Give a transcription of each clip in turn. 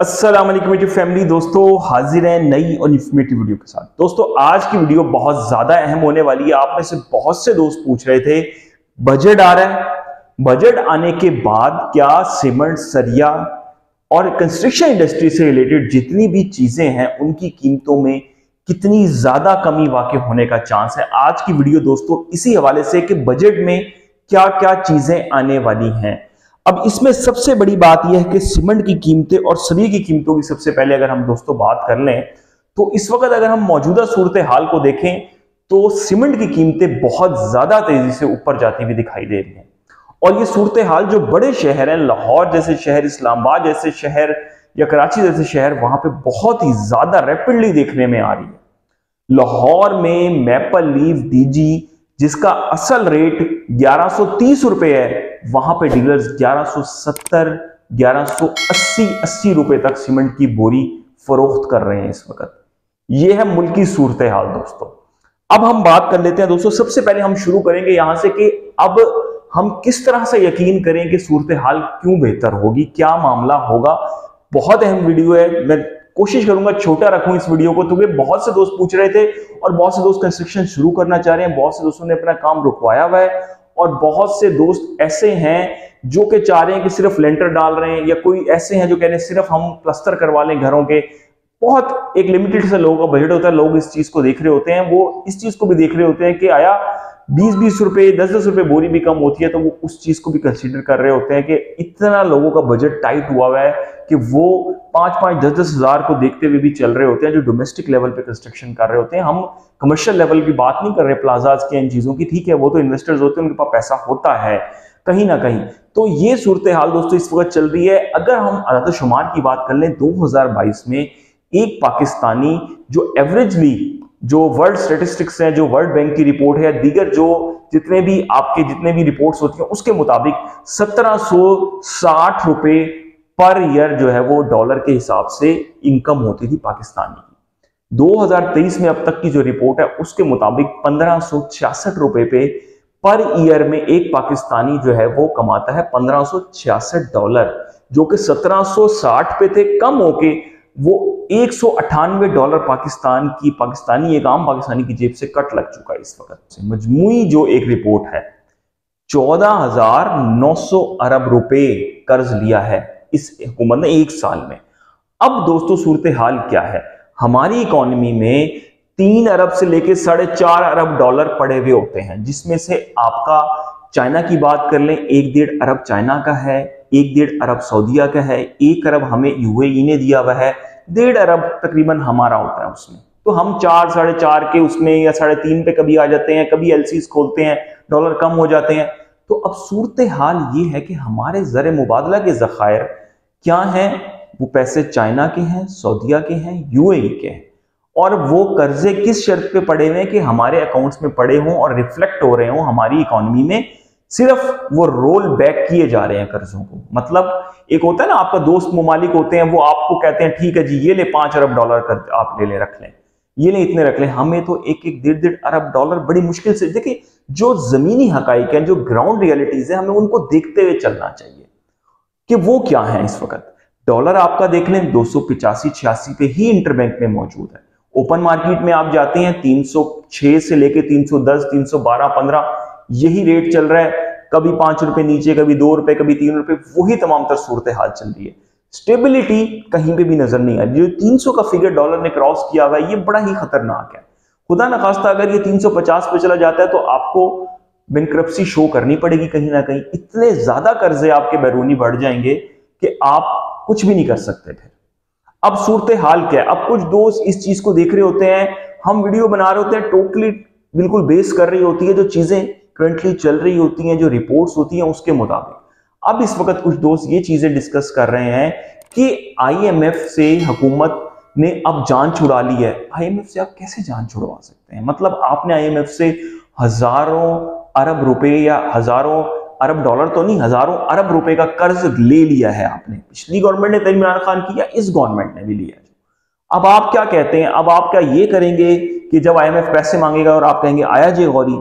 अस्सलाम वालेकुम मेरी फैमिली। दोस्तों हाजिर है नई और इंफॉर्मेटिव वीडियो के साथ। दोस्तों आज की वीडियो बहुत ज्यादा अहम होने वाली है। आप में से बहुत से दोस्त पूछ रहे थे बजट आ रहा है, बजट आने के बाद क्या सीमेंट, सरिया और कंस्ट्रक्शन इंडस्ट्री से रिलेटेड जितनी भी चीजें हैं उनकी कीमतों में कितनी ज्यादा कमी वाकई होने का चांस है। आज की वीडियो दोस्तों इसी हवाले से कि बजट में क्या क्या चीजें आने वाली हैं। अब इसमें सबसे बड़ी बात यह है कि सीमेंट की कीमतें और सरिये की कीमतों की सबसे पहले अगर हम दोस्तों बात कर लें तो इस वक्त अगर हम मौजूदा सूरत हाल को देखें तो सीमेंट की कीमतें बहुत ज्यादा तेजी से ऊपर जाती हुई दिखाई दे रही हैं। और ये सूरत हाल जो बड़े शहर हैं, लाहौर जैसे शहर, इस्लामाबाद जैसे शहर या कराची जैसे शहर, वहां पे बहुत ही ज्यादा रैपिडली देखने में आ रही है। लाहौर में मैपल लीफ डीजी जिसका असल रेट 1130 रुपए है, वहां पे डीलर्स 1170, 1180 रुपए तक सीमेंट की बोरी फरोख्त कर रहे हैं इस वक्त। यह है मुल्क की सूरत हाल दोस्तों। अब हम बात कर लेते हैं दोस्तों, सबसे पहले हम शुरू करेंगे यहां से कि अब हम किस तरह से यकीन करें कि सूरत हाल क्यों बेहतर होगी, क्या मामला होगा। बहुत अहम वीडियो है, मैं कोशिश करूंगा छोटा रखूं इस वीडियो को, क्योंकि बहुत से दोस्त पूछ रहे थे और बहुत से दोस्त कंस्ट्रक्शन शुरू करना चाह रहे हैं, बहुत से दोस्तों ने अपना काम रुकवाया हुआ है और बहुत से दोस्त ऐसे हैं जो कि चाह रहे हैं कि सिर्फ लेंटर डाल रहे हैं, या कोई ऐसे हैं जो कह रहे हैं सिर्फ हम प्लास्टर करवा लें घरों के। बहुत एक लिमिटेड से लोगों का बजट होता है, लोग इस चीज को देख रहे होते हैं। वो इस चीज को भी देख रहे होते हैं कि आया 20-20 रुपए, 10-10 रुपए बोरी भी कम होती है, तो वो उस चीज को भी कंसीडर कर रहे होते हैं कि इतना लोगों का बजट टाइट हुआ हुआ है कि वो 5-5, 10-10 हजार को देखते हुए भी चल रहे होते हैं जो डोमेस्टिक लेवल पे कंस्ट्रक्शन कर रहे होते हैं। हम कमर्शियल लेवल की बात नहीं कर रहे, प्लाजाज की इन चीजों की, ठीक है वो तो इन्वेस्टर्स होते हैं, उनके पास पैसा होता है कहीं ना कहीं। तो ये सूरत हाल दोस्तों इस वक्त चल रही है। अगर हम आदाद-ओ-शुमार की बात कर लें 2022 में एक पाकिस्तानी जो एवरेजली, जो वर्ल्ड स्टैटिस्टिक्स है, जो वर्ल्ड बैंक की रिपोर्ट है, दीगर जो जितने भी रिपोर्ट्स होती हैं उसके मुताबिक 1760 रुपए पर ईयर जो है वो डॉलर के हिसाब से इनकम होती थी पाकिस्तानी की। 2023 में अब तक की जो रिपोर्ट है उसके मुताबिक 1566 रुपए पे पर ईयर में एक पाकिस्तानी जो है वो कमाता है 1566 डॉलर, जो कि 1760 पे थे, कम होके वो 198 डॉलर पाकिस्तानी एक आम पाकिस्तानी की जेब से कट लग चुका है इस वक्त से। मजमूई जो एक रिपोर्ट है 14,900 अरब रुपए कर्ज लिया है इस हुकूमत ने एक साल में। अब दोस्तों सूरत हाल क्या है, हमारी इकोनॉमी में 3 अरब से लेकर 4.5 अरब डॉलर पड़े हुए होते हैं, जिसमें से आपका चाइना की बात कर लें 1.5 अरब चाइना का है, 1.5 अरब सऊदीया का है, 1 अरब हमें यूएई ने दिया हुआ है, 1.5 अरब तकरीबन हमारा होता है उसमें। तो हम 4, 4.5 के उसमें या 3.5 पे कभी आ जाते हैं, कभी एलसीज खोलते हैं, डॉलर कम हो जाते हैं। तो अब सूरत हाल ये है कि हमारे ज़र मुबादला के ज़खायर क्या हैं, वो पैसे चाइना के हैं, सऊदीया के हैं, यूएई के हैं, और वो कर्जे किस शर्त पे पड़े हुए हैं कि हमारे अकाउंट्स में पड़े हों और रिफ्लेक्ट हो रहे हों हमारी इकोनॉमी में, सिर्फ वो रोल बैक किए जा रहे हैं कर्जों को। मतलब एक होता है ना, आपका दोस्त मुमालिक होते हैं, वो आपको कहते हैं ठीक है जी ये ले 5 अरब डॉलर कर आप ले रख लें, ये ले इतने रख लें। हमें तो 1-1, 1.5 अरब डॉलर बड़ी मुश्किल से, देखिए जो जमीनी हकाइक हैं, जो ग्राउंड रियलिटीज है, हमें उनको देखते हुए चलना चाहिए कि वो क्या है। इस वक्त डॉलर आपका देख लें 285-86 पे ही इंटरबैंक में मौजूद है। ओपन मार्केट में आप जाते हैं 306 से लेके 310, 312, 15 यही रेट चल रहा है। कभी 5 रुपए नीचे, कभी 2 रुपए, कभी 3 रुपए, वही तमाम तर सूरत हाल चल रही है। स्टेबिलिटी कहीं पे भी नजर नहीं आ रही। जो 300 का फिगर डॉलर ने क्रॉस किया हुआ है ये बड़ा ही खतरनाक है। खुदा न खास्ता अगर ये 350 पे चला जाता है तो आपको बैंकरप्सी शो करनी पड़ेगी कहीं ना कहीं। इतने ज्यादा कर्जे आपके बैरूनी बढ़ जाएंगे कि आप कुछ भी नहीं कर सकते फिर। अब सूरत हाल क्या है, अब कुछ दोस्त इस चीज को देख रहे होते हैं, हम वीडियो बना रहे होते हैं, टोटली बिल्कुल बेस कर रही होती है जो चीजें करंटली चल रही होती हैं, जो रिपोर्ट्स होती हैं उसके मुताबिक। अब इस वक्त कुछ दोस्त ये चीजें डिस्कस कर रहे हैं कि आईएमएफ से हुकूमत ने अब जान छुड़ा ली है। आईएमएफ से आप कैसे जान छुड़वा सकते हैं? मतलब आपने आईएमएफ से हजारों अरब रुपए या हजारों अरब डॉलर तो नहीं, हजारों अरब रुपए का कर्ज ले लिया है आपने। पिछली गवर्नमेंट ने तरीन इमरान खान की, या इस गवर्नमेंट ने भी लिया। अब आप क्या कहते हैं, अब आप क्या ये करेंगे कि जब आईएमएफ पैसे मांगेगा और आप कहेंगे आया जे गौरी,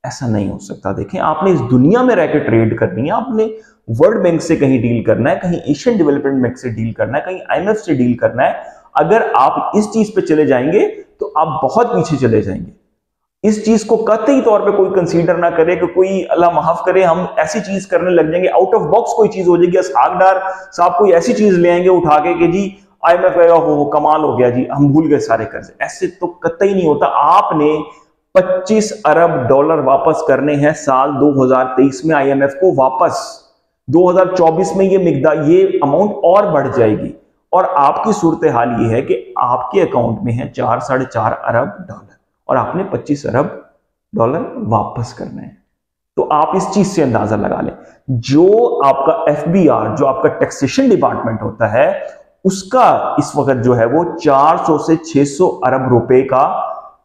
ऐसा नहीं हो सकता। देखें, आपने इस दुनिया में रहकर ट्रेड करनी है, आपने वर्ल्ड बैंक से कहीं डील करना है, कहीं एशियन डेवलपमेंट बैंक से डील करना है, कहीं IMF से डील करना है। अगर आप इस चीज पे चले जाएंगे तो आप बहुत पीछे चले जाएंगे। इस चीज को कतई तौर पे कोई कंसीडर ना करे कि कोई अल्लाह माफ करे हम ऐसी चीज करने लग जाएंगे, आउट ऑफ बॉक्स कोई चीज हो जाएगी, असहाकदार साहब कोई ऐसी चीज ले आएंगे उठा के कि जी IMF कहेगा हो कमाल हो गया जी, हम भूल गए सारे कर्जे। ऐसे तो कतई नहीं होता। आपने 25 अरब डॉलर वापस करने हैं साल 2023 में IMF को वापस। 2024 में ये अमाउंट और बढ़ जाएगी और आपकी सूरत हाल ये है कि आपके अकाउंट में है 4 साढ़े 4 अरब डॉलर और आपने 25 अरब डॉलर वापस करने हैं। तो आप इस चीज से अंदाजा लगा लें, जो आपका FBR जो आपका टैक्सेशन डिपार्टमेंट होता है उसका इस वक्त जो है वो 400 से 600 अरब रुपए का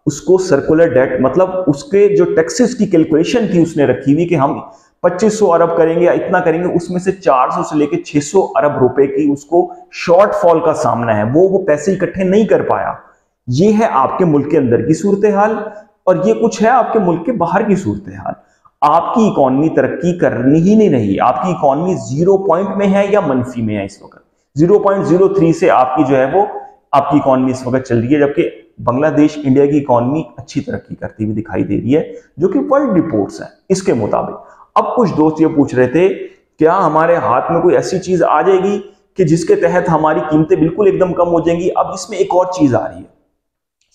उसको सर्कुलर डेट, मतलब उसके जो टैक्सेस की कैलकुलेशन थी उसने रखी हुई कि हम 2500 अरब करेंगे या इतना करेंगे, उसमें से 400 से लेके 600 अरब रुपए की उसको शॉर्टफॉल का सामना है, वो पैसे इकट्ठे नहीं कर पाया। ये है आपके मुल्क के अंदर की सूरत हाल और ये कुछ है आपके मुल्क के बाहर की सूरत हाल। आपकी इकॉनमी तरक्की करनी ही नहीं रही, आपकी इकॉनमी 0 पॉइंट में है या मनफी में है। इस वक्त 0.03 से आपकी जो है वो आपकी इकॉनमी इस वक्त चल रही है, जबकि बांग्लादेश इंडिया की इकॉनमी अच्छी तरक्की करती हुई दिखाई दे रही है, जो कि वर्ल्ड रिपोर्ट्स हैं इसके मुताबिक। अब कुछ दोस्त ये पूछ रहे थे क्या हमारे हाथ में कोई ऐसी चीज आ जाएगी कि जिसके तहत हमारी कीमतें बिल्कुल एकदम कम हो जाएंगी। अब इसमें एक और चीज आ रही है,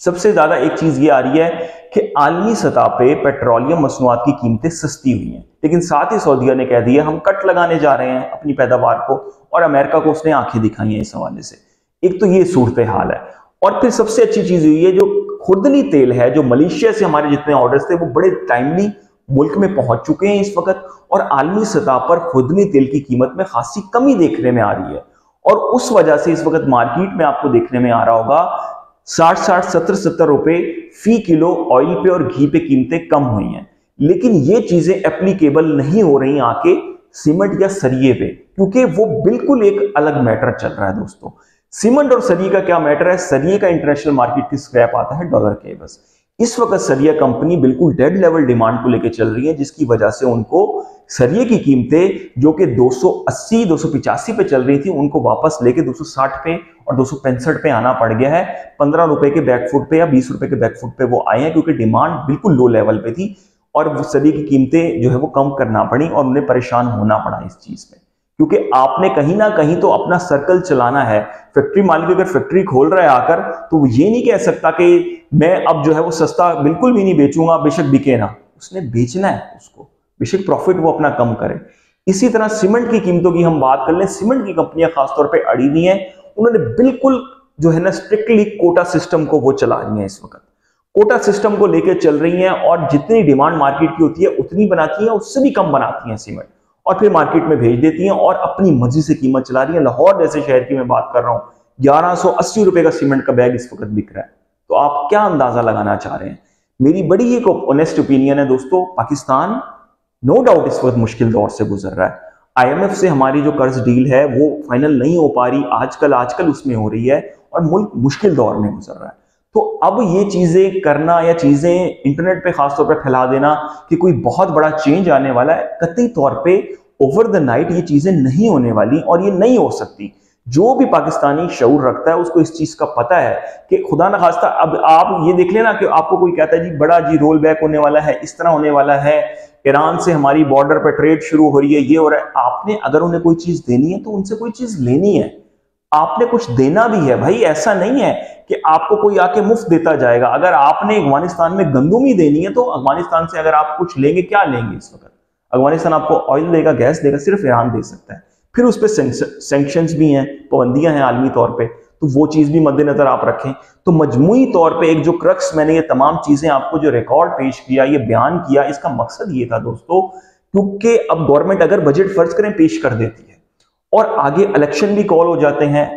सबसे ज्यादा एक चीज ये आ रही है कि आलमी सतह पे पेट्रोलियम मसनूआत की कीमतें सस्ती हुई हैं, लेकिन साथ ही सऊदीया ने कह दिया हम कट लगाने जा रहे हैं अपनी पैदावार को, और अमेरिका को उसने आंखें दिखाई हैं इस हवाले से। एक तो ये सूरत हाल है, और फिर सबसे अच्छी चीज हुई है जो खुर्दनी तेल है, जो मलेशिया से हमारे जितने ऑर्डर्स थे वो बड़े टाइमली मुल्क में पहुंच चुके हैं इस वक्त, और आलमी सतह पर खुर्दनी तेल की कीमत में खासी कमी देखने में आ रही है। और उस वजह से इस वक्त मार्केट में आपको देखने में आ रहा होगा 60-60, 70-70 रुपए फी किलो ऑयल पे और घी पे कीमतें कम हुई हैं। लेकिन ये चीजें एप्लीकेबल नहीं हो रही आके सीमेंट या सरिये पे, क्योंकि वो बिल्कुल एक अलग मैटर चल रहा है दोस्तों। सीमेंट और सरिये का क्या मैटर है, सरिये का इंटरनेशनल मार्केट की स्क्रैप आता है डॉलर के बस। इस वक्त सरिया कंपनी बिल्कुल डेड लेवल डिमांड को लेकर चल रही है, जिसकी वजह से उनको सरिये की कीमतें जो कि 280 285 पे चल रही थी उनको वापस लेके 260 पे और 265 पे आना पड़ गया है। 15 रुपए के बैकफुट पे या 20 रुपए के बैकफुट पे वो आए हैं, क्योंकि डिमांड बिल्कुल लो लेवल पे थी और वो सरिये की कीमतें जो है वो कम करना पड़ी और उन्हें परेशान होना पड़ा इस चीज में, क्योंकि आपने कहीं ना कहीं तो अपना सर्कल चलाना है। फैक्ट्री मालिक अगर फैक्ट्री खोल रहा है आकर, तो वो ये नहीं कह सकता कि मैं अब जो है वो सस्ता बिल्कुल भी नहीं बेचूंगा, बेशक बिके ना, उसने बेचना है उसको, बेशक प्रॉफिट वो अपना कम करे। इसी तरह सीमेंट की कीमतों की हम बात कर लें, सीमेंट की कंपनियां खासतौर पर अड़ी हुई हैं, उन्होंने बिल्कुल जो है ना स्ट्रिक्टली कोटा सिस्टम को वो चला रही है इस वक्त, कोटा सिस्टम को लेकर चल रही हैं और जितनी डिमांड मार्केट की होती है उतनी बनाती हैं, उससे भी कम बनाती हैं सीमेंट और फिर मार्केट में भेज देती हैं और अपनी मर्जी से कीमत चला रही है। लाहौर जैसे शहर की मैं बात कर रहा हूं, 1180 रुपए का सीमेंट का बैग इस वक्त बिक रहा है। तो आप क्या अंदाजा लगाना चाह रहे हैं? मेरी बड़ी एक ऑनेस्ट ओपिनियन है दोस्तों, पाकिस्तान नो डाउट इस वक्त मुश्किल दौर से गुजर रहा है। IMF से हमारी जो कर्ज डील है वो फाइनल नहीं हो पा रही, आजकल उसमें हो रही है और मुल्क मुश्किल दौर में गुजर रहा है। तो अब ये चीजें करना या चीजें इंटरनेट पे खासतौर पे फैला देना कि कोई बहुत बड़ा चेंज आने वाला है, कतई तौर पे ओवर द नाइट ये चीजें नहीं होने वाली और ये नहीं हो सकती। जो भी पाकिस्तानी शऊर रखता है उसको इस चीज का पता है कि खुदा न खास्ता अब आप ये देख लेना कि आपको कोई कहता है जी बड़ा जी रोल बैक होने वाला है, इस तरह होने वाला है, ईरान से हमारी बॉर्डर पर ट्रेड शुरू हो रही है, ये हो रहा है। आपने अगर उन्हें कोई चीज देनी है तो उनसे कोई चीज लेनी है, आपने कुछ देना भी है भाई। ऐसा नहीं है कि आपको कोई आके मुफ्त देता जाएगा। अगर आपने अफगानिस्तान में गंदुम ही देनी है तो अफगानिस्तान से अगर आप कुछ लेंगे, क्या लेंगे इस वक्त? अफगानिस्तान आपको ऑयल देगा, गैस देगा, सिर्फ ईरान दे सकता है। फिर उस पर सैंक्शंस भी हैं, पाबंदियां हैं आलमी तौर पे, तो वो चीज भी मद्देनजर आप रखें। तो मजमूई तौर पे एक जो क्रक्स मैंने ये तमाम चीजें आपको जो रिकॉर्ड पेश किया, ये बयान किया, इसका मकसद ये था दोस्तों, क्योंकि अब गवर्नमेंट अगर बजट फर्ज करें पेश कर देती है और आगे इलेक्शन भी कॉल हो जाते हैं,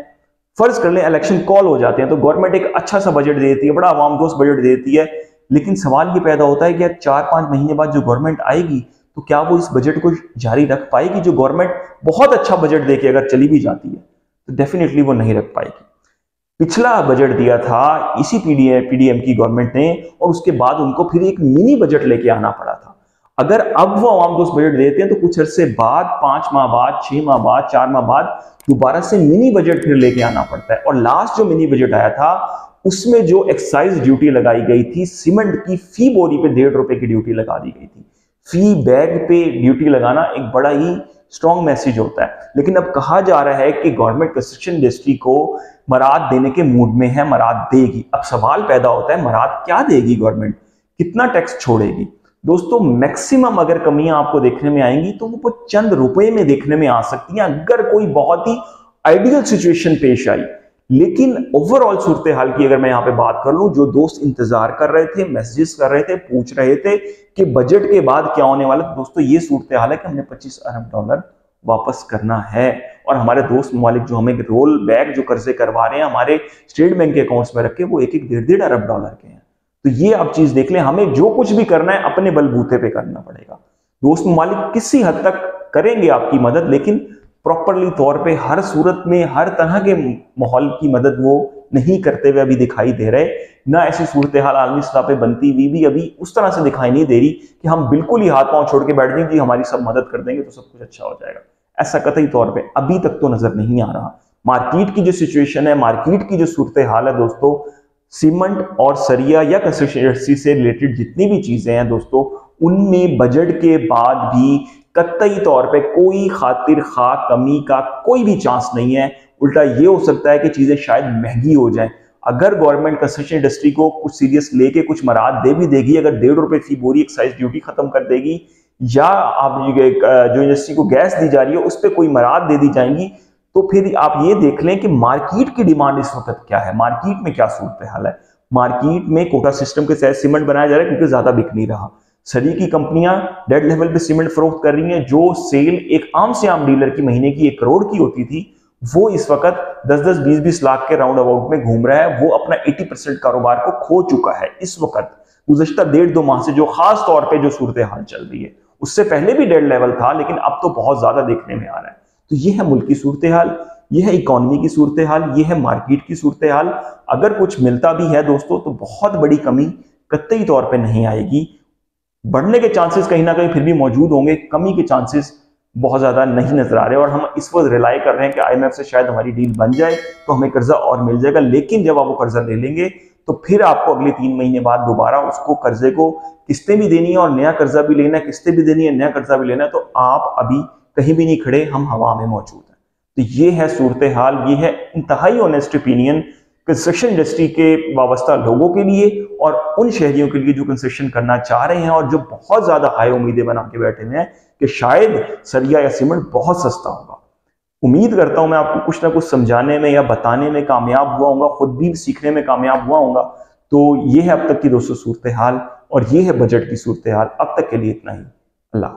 फर्ज कर लें इलेक्शन कॉल हो जाते हैं तो गवर्नमेंट एक अच्छा सा बजट देती है, बड़ा आवाम दोस्त बजट देती है, लेकिन सवाल ये पैदा होता है कि 4-5 महीने बाद जो गवर्नमेंट आएगी तो क्या वो इस बजट को जारी रख पाएगी? जो गवर्नमेंट बहुत अच्छा बजट देके अगर चली भी जाती है तो डेफिनेटली वो नहीं रख पाएगी। पिछला बजट दिया था इसी पीडीएम की गवर्नमेंट ने और उसके बाद उनको फिर एक मिनी बजट लेके आना पड़ा था। अगर अब वो आवाम दोस्त बजट देते हैं तो कुछ अरसे बाद, 5 माह बाद, 6 माह बाद, 4 माह बाद दोबारा से मिनी बजट फिर लेके आना पड़ता है। और लास्ट जो मिनी बजट आया था उसमें जो एक्साइज ड्यूटी लगाई गई थी, सीमेंट की फी बोरी पे 1.5 रुपए की ड्यूटी लगा दी गई थी। फी बैग पे ड्यूटी लगाना एक बड़ा ही स्ट्रॉन्ग मैसेज होता है। लेकिन अब कहा जा रहा है कि गवर्नमेंट कंस्ट्रक्शन इंडस्ट्री को मराद देने के मूड में है, मराद देगी। अब सवाल पैदा होता है, मराद क्या देगी गवर्नमेंट, कितना टैक्स छोड़ेगी? दोस्तों, मैक्सिमम अगर कमियां आपको देखने में आएंगी तो वो चंद रुपए में देखने में आ सकती हैं, अगर कोई बहुत ही आइडियल सिचुएशन पेश आई। लेकिन ओवरऑल सूरत हाल की अगर मैं यहां पे बात कर लूं, जो दोस्त इंतजार कर रहे थे, मैसेजेस कर रहे थे, पूछ रहे थे कि बजट के बाद क्या होने वाला, तो दोस्तों ये सूरत हाल है कि हमने $25 अरब वापस करना है। और हमारे दोस्त ममालिक जो हमें रोल बैक जो कर्जे करवा रहे हैं हमारे स्टेट बैंक के अकाउंट्स में रखे, वो 1-1, 1.5 अरब डॉलर के हैं। तो ये आप चीज देख लें, हमें जो कुछ भी करना है अपने बलबूते पे करना पड़ेगा। दोस्त ममालिक किसी हद तक करेंगे आपकी मदद, लेकिन प्रॉपरली तौर पे हर सूरत में हर तरह के माहौल की मदद वो नहीं करते हुए अभी दिखाई दे रहे। ना ऐसी सूरत हाल आलमी सतह पे बनती हुई भी अभी उस तरह से दिखाई नहीं दे रही कि हम बिल्कुल ही हाथ पांव छोड़ के बैठ जाएंगे, हमारी सब मदद कर देंगे तो सब कुछ अच्छा हो जाएगा। ऐसा कतई तौर पे अभी तक तो नजर नहीं आ रहा। मार्केट की जो सिचुएशन है, मार्केट की जो सूरत हाल है दोस्तों, सीमेंट और सरिया या कंस्ट्रक्शन इंडस्ट्री से रिलेटेड जितनी भी चीजें हैं दोस्तों, उनमें बजट के बाद भी कतई तौर पे कोई खातिर खा कमी का कोई भी चांस नहीं है। उल्टा ये हो सकता है कि चीजें शायद महंगी हो जाएं। अगर गवर्नमेंट कंस्ट्रक्शन इंडस्ट्री को कुछ सीरियस लेके कुछ मराद दे भी देगी, अगर 1.5 रुपए फी बोरी एक्साइज ड्यूटी खत्म कर देगी, या आप जो इंडस्ट्री को गैस दी जा रही है उस पर कोई मराद दे दी जाएंगी, तो फिर आप ये देख लें कि मार्केट की डिमांड इस वक्त क्या है, मार्केट में क्या सूरत हाल है। मार्केट में कोटा सिस्टम के तहत सीमेंट बनाया जा रहा है क्योंकि ज्यादा बिक नहीं रहा। सरी की कंपनियां डेड लेवल पे सीमेंट फरोख्त कर रही हैं। जो सेल एक आम से आम डीलर की महीने की 1 करोड़ की होती थी, वो इस वक्त 10-10, 20-20 लाख के राउंड अबाउट में घूम रहा है। वो अपना 80% कारोबार को खो चुका है इस वक्त, गुज़श्ता 1.5-2 माह से जो खास तौर पे जो सूरत हाल चल रही है। उससे पहले भी डेड लेवल था, लेकिन अब तो बहुत ज्यादा देखने में आ रहा है। तो ये है मुल्क की सूरत हाल, ये है इकोनॉमी की सूरत हाल, ये है मार्केट की सूरत हाल। अगर कुछ मिलता भी है दोस्तों तो बहुत बड़ी कमी कतई तौर पे नहीं आएगी। बढ़ने के चांसेस कहीं ना कहीं फिर भी मौजूद होंगे, कमी के चांसेस बहुत ज्यादा नहीं नजर आ रहे। और हम इस वक्त रिलाई कर रहे हैं कि IMF से शायद हमारी डील बन जाए तो हमें कर्जा और मिल जाएगा। लेकिन जब आप वो कर्जा ले लेंगे तो फिर आपको अगले 3 महीने बाद दोबारा उसको कर्जे को किस्तें भी देनी है और नया कर्जा भी लेना है, किस्तें भी देनी है, नया कर्जा भी लेना है। तो आप अभी कहीं भी नहीं खड़े, हम हवा में मौजूद हैं। तो ये है सूरत हाल, ये है इंतहाई ऑनेस्ट ओपिनियन कंस्ट्रक्शन इंडस्ट्री के वाबस्ता लोगों के लिए और उन शहरियों के लिए जो कंस्ट्रक्शन करना चाह रहे हैं और जो बहुत ज्यादा हाई उम्मीदें बना के बैठे हुए हैं कि शायद सरिया या सीमेंट बहुत सस्ता होगा। उम्मीद करता हूं मैं आपको कुछ ना कुछ समझाने में या बताने में कामयाब हुआ हूँ, खुद भी सीखने में कामयाब हुआ हूँ। तो ये है अब तक की दोस्तों सूरत हाल और ये है बजट की सूरत हाल। अब तक के लिए इतना ही। अल्लाह।